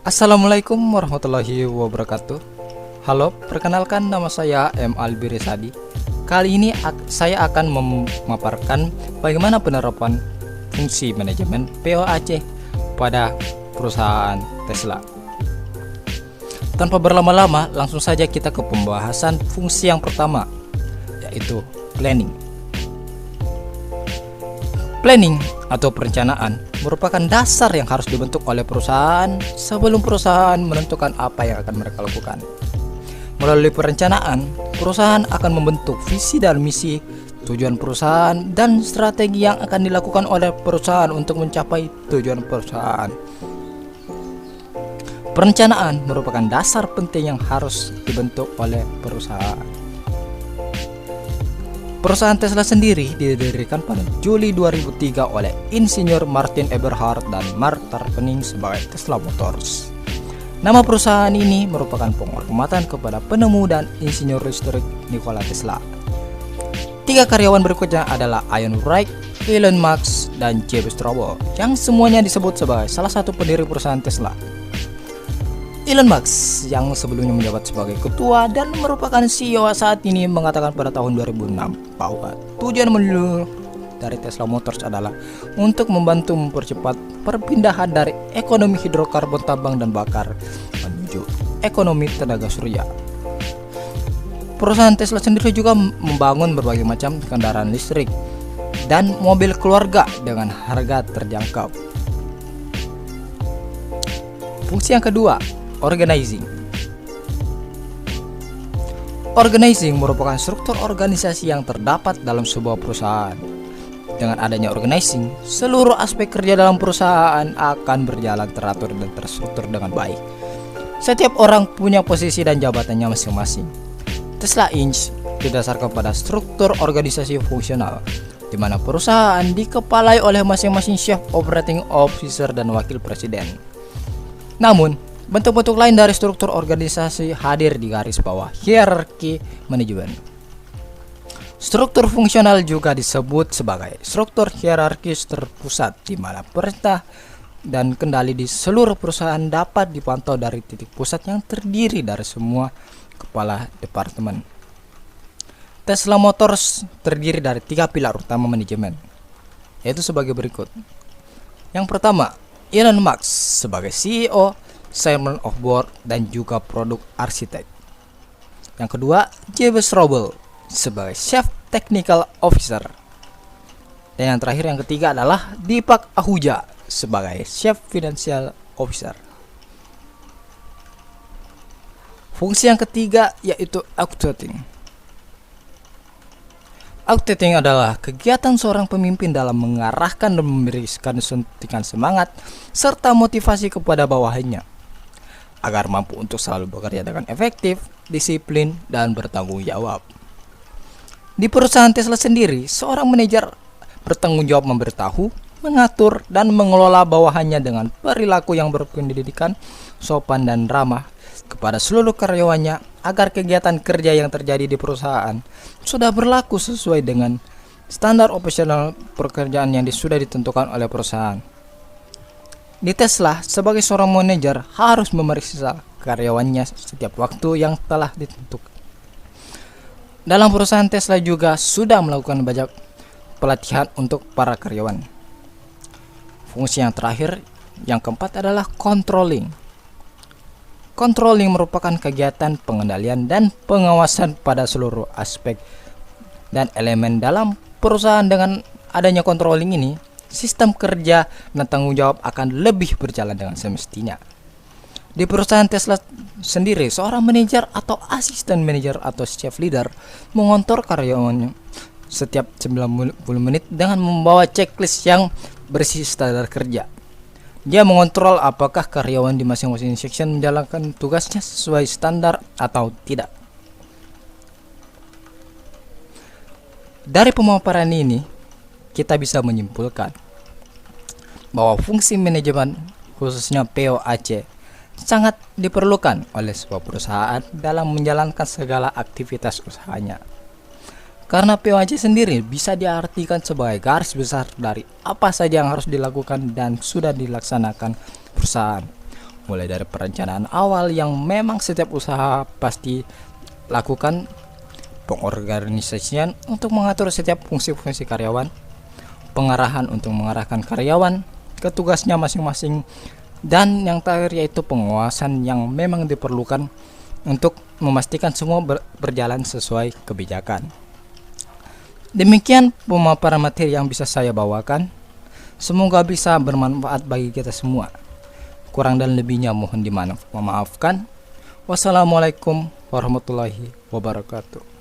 Assalamualaikum warahmatullahi wabarakatuh. Halo, perkenalkan nama saya M. Albiri Sadi. Kali ini saya akan memaparkan bagaimana penerapan fungsi manajemen POAC pada perusahaan Tesla. Tanpa berlama-lama, langsung saja kita ke pembahasan fungsi yang pertama, yaitu planning. Planning atau perencanaan merupakan dasar yang harus dibentuk oleh perusahaan sebelum perusahaan menentukan apa yang akan mereka lakukan. Melalui perencanaan, perusahaan akan membentuk visi dan misi, tujuan perusahaan, dan strategi yang akan dilakukan oleh perusahaan untuk mencapai tujuan perusahaan. Perencanaan merupakan dasar penting yang harus dibentuk oleh perusahaan. Perusahaan Tesla sendiri didirikan pada Juli 2003 oleh Insinyur Martin Eberhard dan Mark Tarpenning sebagai Tesla Motors. Nama perusahaan ini merupakan penghormatan kepada penemu dan insinyur listrik Nikola Tesla. 3 karyawan berikutnya adalah Ian Wright, Elon Musk, dan Jeb Straubel, yang semuanya disebut sebagai salah satu pendiri perusahaan Tesla. Elon Musk yang sebelumnya menjabat sebagai ketua dan merupakan CEO saat ini mengatakan pada tahun 2006 bahwa tujuan menyeluruh dari Tesla Motors adalah untuk membantu mempercepat perpindahan dari ekonomi hidrokarbon tambang dan bakar menuju ekonomi tenaga surya. Perusahaan Tesla sendiri juga membangun berbagai macam kendaraan listrik dan mobil keluarga dengan harga terjangkau. Fungsi yang kedua, organizing. Organizing merupakan struktur organisasi yang terdapat dalam sebuah perusahaan. Dengan adanya organizing, seluruh aspek kerja dalam perusahaan akan berjalan teratur dan terstruktur dengan baik. Setiap orang punya posisi dan jabatannya masing-masing. Tesla Inc. didasarkan pada struktur organisasi fungsional, di mana perusahaan dikepalai oleh masing-masing Chief Operating Officer dan Wakil Presiden. Namun, bentuk-bentuk lain dari struktur organisasi hadir di garis bawah hierarki manajemen. Struktur fungsional juga disebut sebagai struktur hierarkis terpusat, di mana perintah dan kendali di seluruh perusahaan dapat dipantau dari titik pusat yang terdiri dari semua kepala departemen. Tesla Motors terdiri dari 3 pilar utama manajemen, yaitu sebagai berikut. Yang pertama, Elon Musk sebagai CEO, Chairman of Board, dan juga produk arsitek. Yang kedua, Jeb Straubel sebagai Chief Technical Officer. Dan yang terakhir, yang ketiga adalah Deepak Ahuja sebagai Chief Financial Officer. Fungsi yang ketiga yaitu auditing. Auditing adalah kegiatan seorang pemimpin dalam mengarahkan dan memberikan suntikan semangat serta motivasi kepada bawahannya agar mampu untuk selalu bekerja dengan efektif, disiplin, dan bertanggung jawab. Di perusahaan Tesla sendiri, seorang manajer bertanggung jawab memberitahu, mengatur, dan mengelola bawahannya dengan perilaku yang berpendidikan, sopan, dan ramah kepada seluruh karyawannya agar kegiatan kerja yang terjadi di perusahaan sudah berlaku sesuai dengan standar operasional pekerjaan yang sudah ditentukan oleh perusahaan. Di Tesla, sebagai seorang manajer harus memeriksa karyawannya setiap waktu yang telah ditentukan. Dalam perusahaan Tesla juga sudah melakukan banyak pelatihan untuk para karyawan. Fungsi yang terakhir, yang keempat adalah controlling. Controlling merupakan kegiatan pengendalian dan pengawasan pada seluruh aspek dan elemen dalam perusahaan. Dengan adanya controlling ini, sistem kerja dan tanggung jawab akan lebih berjalan dengan semestinya. Di perusahaan Tesla sendiri, seorang manajer atau asisten manajer atau chief leader mengontrol karyawannya setiap 90 menit dengan membawa checklist yang berisi standar kerja. Dia mengontrol apakah karyawan di masing-masing section menjalankan tugasnya sesuai standar atau tidak. Dari pemaparan ini, kita bisa menyimpulkan bahwa fungsi manajemen, khususnya POAC, sangat diperlukan oleh sebuah perusahaan dalam menjalankan segala aktivitas usahanya. Karena POAC sendiri bisa diartikan sebagai garis besar dari apa saja yang harus dilakukan dan sudah dilaksanakan perusahaan mulai dari perencanaan awal yang memang setiap usaha pasti lakukan, pengorganisasian untuk mengatur setiap fungsi-fungsi karyawan, pengarahan untuk mengarahkan karyawan ke tugasnya masing-masing, dan yang terakhir yaitu pengawasan yang memang diperlukan untuk memastikan semua berjalan sesuai kebijakan. Demikian pemaparan materi yang bisa saya bawakan. Semoga bisa bermanfaat bagi kita semua. Kurang dan lebihnya mohon dimaafkan. Wassalamualaikum warahmatullahi wabarakatuh.